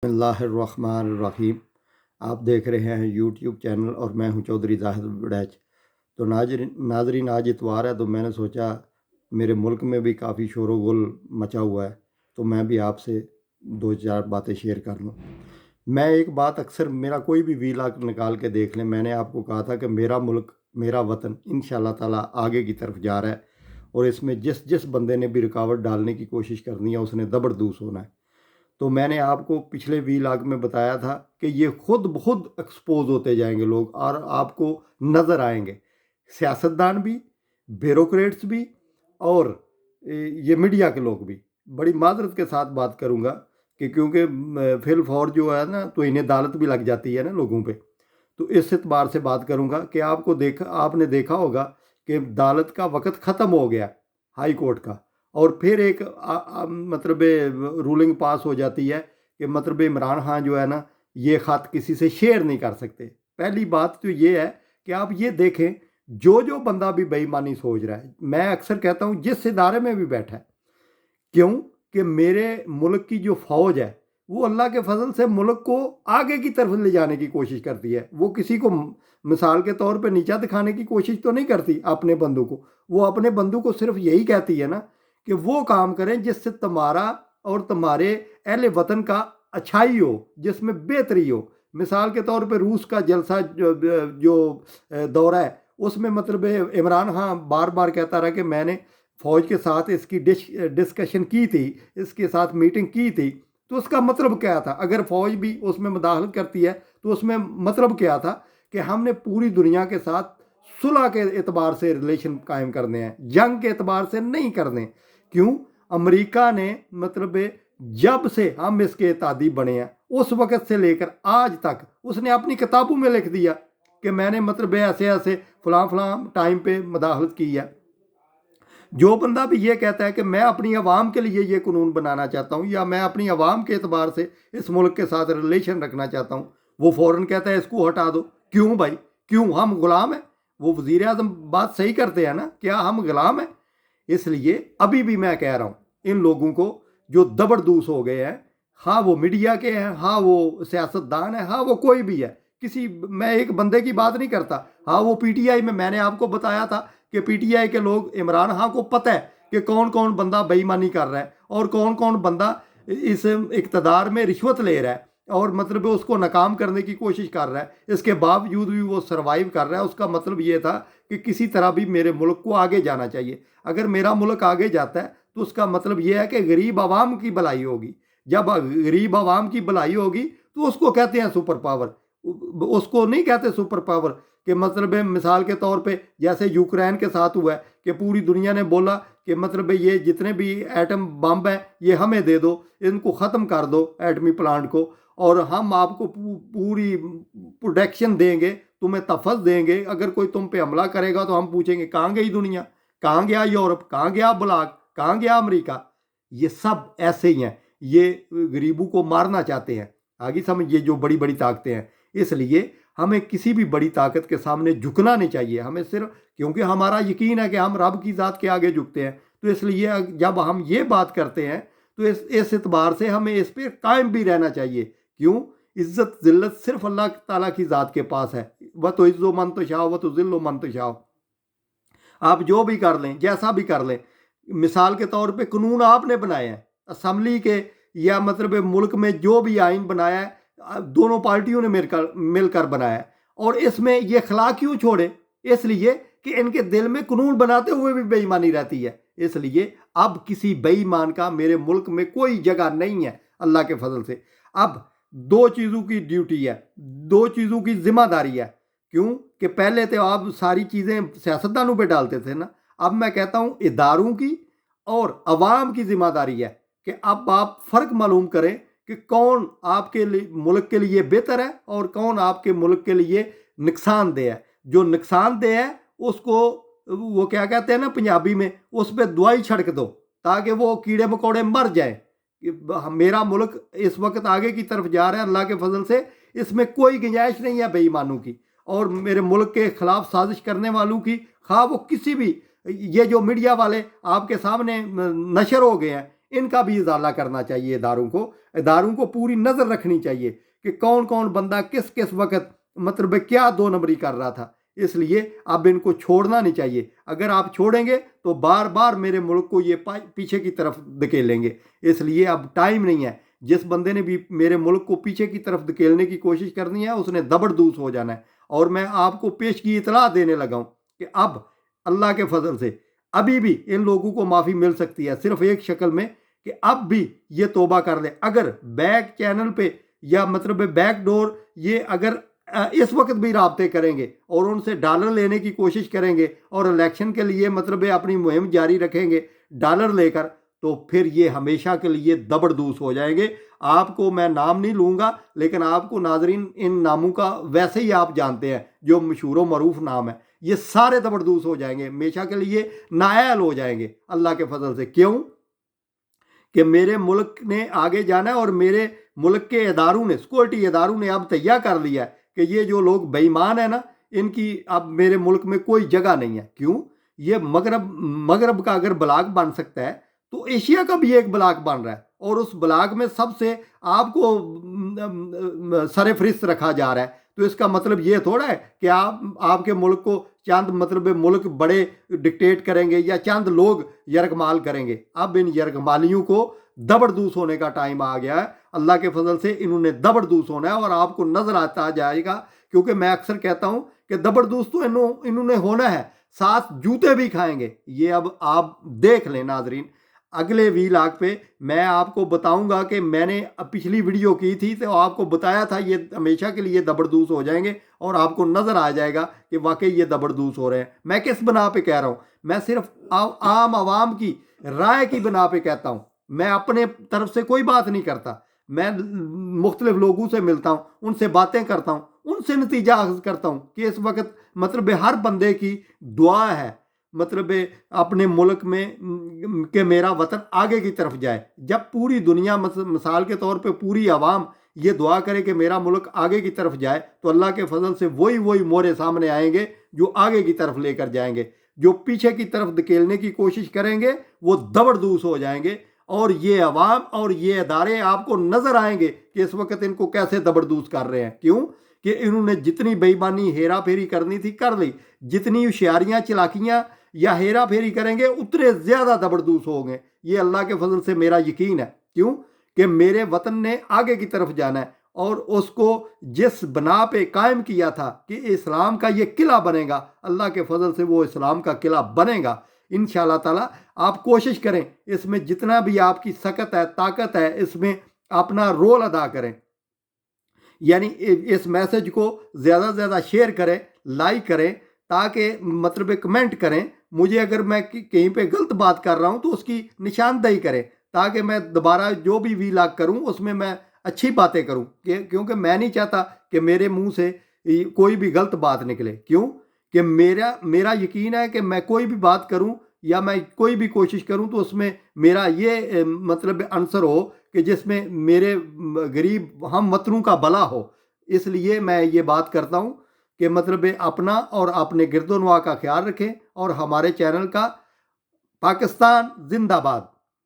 बिस्मिल्लाहिर्रहमानिर्रहीम। आप देख रहे हैं यूट्यूब चैनल और मैं हूं चौधरी जाहिद बड़ैच। तो नाजरीन आज इतवार है, तो मैंने सोचा मेरे मुल्क में भी काफ़ी शोर गुल मचा हुआ है, तो मैं भी आपसे दो चार बातें शेयर कर लूँ। मैं एक बात अक्सर, मेरा कोई भी वीलॉग निकाल के देख लें, मैंने आपको कहा था कि मेरा मुल्क मेरा वतन इंशाल्लाह ताला आगे की तरफ जा रहा है, और इसमें जिस जिस बंदे ने भी रुकावट डालने की कोशिश करनी है उसने ज़बरदस्त होना है। तो मैंने आपको पिछले वीलॉग में बताया था कि ये खुद एक्सपोज होते जाएंगे लोग, और आपको नज़र आएंगे सियासतदान भी, ब्यूरोक्रेट्स भी, और ये मीडिया के लोग भी। बड़ी माजरत के साथ बात करूँगा कि क्योंकि फिल फौर जो है ना, तो इन्हें अदालत भी लग जाती है ना लोगों पे। तो इस एतबार से बात करूँगा कि आपने देखा होगा कि अदालत का वक़्त ख़त्म हो गया, हाई कोर्ट का, और फिर एक मतलब रूलिंग पास हो जाती है कि मतलब इमरान खान जो है ना, ये ख़त किसी से शेयर नहीं कर सकते। पहली बात तो ये है कि आप ये देखें, जो जो बंदा भी बेईमानी सोच रहा है, मैं अक्सर कहता हूँ जिस इदारे में भी बैठा है, क्यों कि मेरे मुल्क की जो फ़ौज है वो अल्लाह के फजल से मुल्क को आगे की तरफ ले जाने की कोशिश करती है। वो किसी को मिसाल के तौर पे नीचा दिखाने की कोशिश तो नहीं करती अपने बंदू को। वो अपने बंदू को सिर्फ यही कहती है ना कि वो काम करें जिससे तुम्हारा और तुम्हारे अहले वतन का अच्छाई हो, जिसमें बेहतरी हो। मिसाल के तौर पे रूस का जलसा जो दौरा है, उसमें मतलब इमरान खान बार बार कहता रहा कि मैंने फ़ौज के साथ इसकी डिस्कशन की थी, इसके साथ मीटिंग की थी। तो उसका मतलब क्या था? अगर फ़ौज भी उसमें मुदाखलत करती है तो उसमें मतलब क्या था कि हमने पूरी दुनिया के साथ सुलह के एतबार से रिलेशन कायम करने हैं, जंग के एतबार से नहीं करने। क्यों? अमेरिका ने मतलब जब से हम इसके तादी बने हैं उस वक़्त से लेकर आज तक उसने अपनी किताबों में लिख दिया कि मैंने मतलब ऐसे ऐसे फ़लाँ फ़लाँ टाइम पे मुदाखलत की है। जो बंदा भी ये कहता है कि मैं अपनी आवाम के लिए ये कानून बनाना चाहता हूँ, या मैं अपनी आवाम के एतबार से इस मुल्क के साथ रिलेशन रखना चाहता हूँ, वो फ़ौरन कहता है इसको हटा दो। क्यों भाई? क्यों? हम गुलाम हैं? वो वज़ीर आज़म बात सही करते हैं ना, क्या हम गुलाम हैं? इसलिए अभी भी मैं कह रहा हूँ इन लोगों को जो दबरदूस हो गए हैं, हाँ वो मीडिया के हैं, हाँ वो सियासतदान है, हाँ वो कोई भी है, किसी, मैं एक बंदे की बात नहीं करता। हाँ वो पीटीआई में मैंने आपको बताया था कि पीटीआई के लोग, इमरान खान को पता है कि कौन कौन बंदा बेईमानी कर रहा है और कौन कौन बंदा इस इक़्तिदार में रिश्वत ले रहा है और मतलब उसको नाकाम करने की कोशिश कर रहा है। इसके बावजूद भी वो सर्वाइव कर रहा है। उसका मतलब ये था कि किसी तरह भी मेरे मुल्क को आगे जाना चाहिए। अगर मेरा मुल्क आगे जाता है तो उसका मतलब ये है कि गरीब आवाम की भलाई होगी। जब गरीब आवाम की भलाई होगी तो उसको कहते हैं सुपर पावर। उसको नहीं कहते सुपर पावर कि मतलब मिसाल के तौर पे जैसे यूक्रेन के साथ हुआ है कि पूरी दुनिया ने बोला कि मतलब ये जितने भी एटम बम हैं ये हमें दे दो, इनको ख़त्म कर दो एटमी प्लांट को, और हम आपको पूरी प्रोटेक्शन देंगे, तुम्हें तहफ़्फ़ुज़ देंगे। अगर कोई तुम पे हमला करेगा तो हम पूछेंगे कहाँ गई दुनिया, कहाँ गया यूरोप, कहाँ गया ब्लॉक, कहाँ गया अमेरिका। ये सब ऐसे ही हैं, ये गरीबों को मारना चाहते हैं। आगे समझ, ये जो बड़ी बड़ी ताकतें हैं। इसलिए हमें किसी भी बड़ी ताकत के सामने झुकना नहीं चाहिए। हमें सिर्फ, क्योंकि हमारा यकीन है कि हम रब की ज़ात के आगे झुकते हैं, तो इसलिए जब हम ये बात करते हैं तो इस एतबार से हमें इस पर कायम भी रहना चाहिए। क्यों? इज़्ज़त ज़िल्लत सिर्फ अल्लाह ताला की ज़ात के पास है। व तो इज़्ज़ो मन तो शाओ व तो ज़िल्लो मन तो शाओ। आप जो भी कर लें, जैसा भी कर लें, मिसाल के तौर पे कानून आपने बनाए हैं असम्बली के, या मतलब मुल्क में जो भी आइन बनाया है दोनों पार्टियों ने मिलकर बनाया है, और इसमें ये खला क्यों छोड़े? इसलिए कि इनके दिल में कानून बनाते हुए भी बेईमानी रहती है। इसलिए अब किसी बेईमान का मेरे मुल्क में कोई जगह नहीं है अल्लाह के फजल से। अब दो चीज़ों की ड्यूटी है, दो चीज़ों की जिम्मेदारी है। क्यों? कि पहले तो आप सारी चीज़ें सियासतदानों पे डालते थे ना, अब मैं कहता हूँ इदारों की और अवाम की जिम्मेदारी है कि अब आप फ़र्क मालूम करें कि कौन आपके लिए मुल्क के लिए बेहतर है और कौन आपके मुल्क के लिए नुकसानदेह है। जो नुकसानदेह है उसको, वो क्या कहते हैं ना पंजाबी में, उस पर दवाई छिड़क दो ताकि वो कीड़े मकोड़े मर जाए। मेरा मुल्क इस वक्त आगे की तरफ जा रहा है अल्लाह के फजल से, इसमें कोई गुंजाइश नहीं है बेईमानों की और मेरे मुल्क के खिलाफ साजिश करने वालों की। खा वो किसी भी, ये जो मीडिया वाले आपके सामने नशर हो गए हैं, ان کا بھی ازالہ کرنا چاہیے اداروں کو پوری نظر رکھنی چاہیے کہ کون کون بندہ کس کس وقت مطلب کیا دو نمبری کر رہا تھا. اس لیے اب ان کو چھوڑنا نہیں چاہیے. اگر آپ چھوڑیں گے تو بار بار میرے ملک کو یہ پیچھے کی طرف دھکیلیں گے. اس لیے اب ٹائم نہیں ہے. جس بندے نے بھی میرے ملک کو پیچھے کی طرف دھکیلنے کی کوشش کرنی ہے اس نے زبردوز ہو جانا ہے. اور میں آپ کو پیشگی اطلاع دینے لگا ہوں کہ اب اللہ کے فضل سے ابھی بھی ان لوگوں کو معافی مل سکتی ہے، صرف ایک شکل میں کہ اب بھی یہ توبہ کر لیں. اگر بیک چینل پہ یا مطلب بیک ڈور یہ اگر اس وقت بھی رابطے کریں گے اور ان سے ڈالر لینے کی کوشش کریں گے اور الیکشن کے لیے مطلب اپنی مہم جاری رکھیں گے ڈالر لے کر، تو پھر یہ ہمیشہ کے لیے زبردوز ہو جائیں گے. آپ کو میں نام نہیں لوں گا لیکن آپ کو ناظرین ان ناموں کا ویسے ہی آپ جانتے ہیں جو مشہور و معروف نام ہے، یہ سارے زبردوز ہو جائیں گے، ہمیشہ کے لیے نااہل ہو جائیں گے اللہ کے فضل سے. کیوں کہ میرے ملک نے آگے جانا ہے اور میرے ملک کے اداروں نے سیکورٹی اداروں نے اب تیار کر لیا ہے کہ یہ جو لوگ بے ایمان ہیں نا ان کی اب میرے ملک میں کوئی جگہ نہیں ہے. کیوں؟ یہ مغرب کا اگر بلاک بن سکتا ہے تو ایشیا کا بھی ایک بلاک بن رہا ہے اور اس بلاک میں سب سے آپ کو سر فہرست رکھا جا رہا ہے. تو اس کا مطلب یہ تھوڑا ہے کہ آپ کے ملک کو چند مطلب ملک بڑے ڈکٹیٹ کریں گے یا چند لوگ یرغمال کریں گے. اب ان یرغمالیوں کو زبردوز ہونے کا ٹائم آ گیا ہے. اللہ کے فضل سے انہوں نے زبردوز ہونا ہے اور آپ کو نظر آتا جائے گا، کیونکہ میں اکثر کہتا ہوں کہ زبردوز تو انہوں نے ہونا ہے، ساتھ جوتے بھی کھائیں گے. یہ اب آپ دیکھ لیں ناظرین. اگلے ویلاگ پہ میں آپ کو بتاؤں گا کہ میں نے پچھلی ویڈیو کی تھی تو آپ کو بتایا تھا یہ ہمیشہ کے لیے زبردوز ہو جائیں گے اور آپ کو نظر آ جائے گا کہ واقعی یہ زبردوز ہو رہے ہیں. میں کس بنا پہ کہہ رہا ہوں؟ میں صرف عام عوام کی رائے کی بنا پہ کہتا ہوں. میں اپنے طرف سے کوئی بات نہیں کرتا. میں مختلف لوگوں سے ملتا ہوں، ان سے باتیں کرتا ہوں، ان سے نتیجہ اخذ کرتا ہوں کہ اس وقت مطلب ہر بندے کی دعا ہے مطلب اپنے ملک میں کہ میرا وطن آگے کی طرف جائے. جب پوری دنیا مثال کے طور پہ پوری عوام یہ دعا کرے کہ میرا ملک آگے کی طرف جائے تو اللہ کے فضل سے وہی مورے سامنے آئیں گے جو آگے کی طرف لے کر جائیں گے. جو پیچھے کی طرف دھکیلنے کی کوشش کریں گے وہ زبردوز ہو جائیں گے. اور یہ عوام اور یہ ادارے آپ کو نظر آئیں گے کہ اس وقت ان کو کیسے زبردوز کر رہے ہیں. کیوں کہ انہوں نے جتنی بے ایمانی ہیرا پھیری کرنی تھی کر لی. جتنی ہوشیاریاں چلاکیاں یا ہیرا پھیری کریں گے اتنے زیادہ زبردوز ہوں گے. یہ اللہ کے فضل سے میرا یقین ہے. کیوں کہ میرے وطن نے آگے کی طرف جانا ہے اور اس کو جس بنا پہ قائم کیا تھا کہ اسلام کا یہ قلعہ بنے گا، اللہ کے فضل سے وہ اسلام کا قلعہ بنے گا انشاءاللہ تعالی. آپ کوشش کریں اس میں جتنا بھی آپ کی سکت ہے طاقت ہے اس میں اپنا رول ادا کریں. یعنی اس میسج کو زیادہ سے زیادہ شیئر کریں، لائک کریں، تاکہ مطلب کمنٹ کریں. مجھے اگر میں کہیں پہ غلط بات کر رہا ہوں تو اس کی نشاندہی کریں تاکہ میں دوبارہ جو بھی ویلاگ کروں اس میں اچھی باتیں کروں. کیونکہ میں نہیں چاہتا کہ میرے منہ سے کوئی بھی غلط بات نکلے. کیوں کہ میرا یقین ہے کہ میں کوئی بھی بات کروں یا میں کوئی بھی کوشش کروں تو اس میں میرا یہ مطلب عنصر ہو کہ جس میں میرے غریب ہم وطنوں کا بھلا ہو. اس لیے میں یہ بات کرتا ہوں کہ مطلب اپنا اور اپنے گرد و نواح کا خیال رکھیں اور ہمارے چینل کا پاکستان زندہ باد.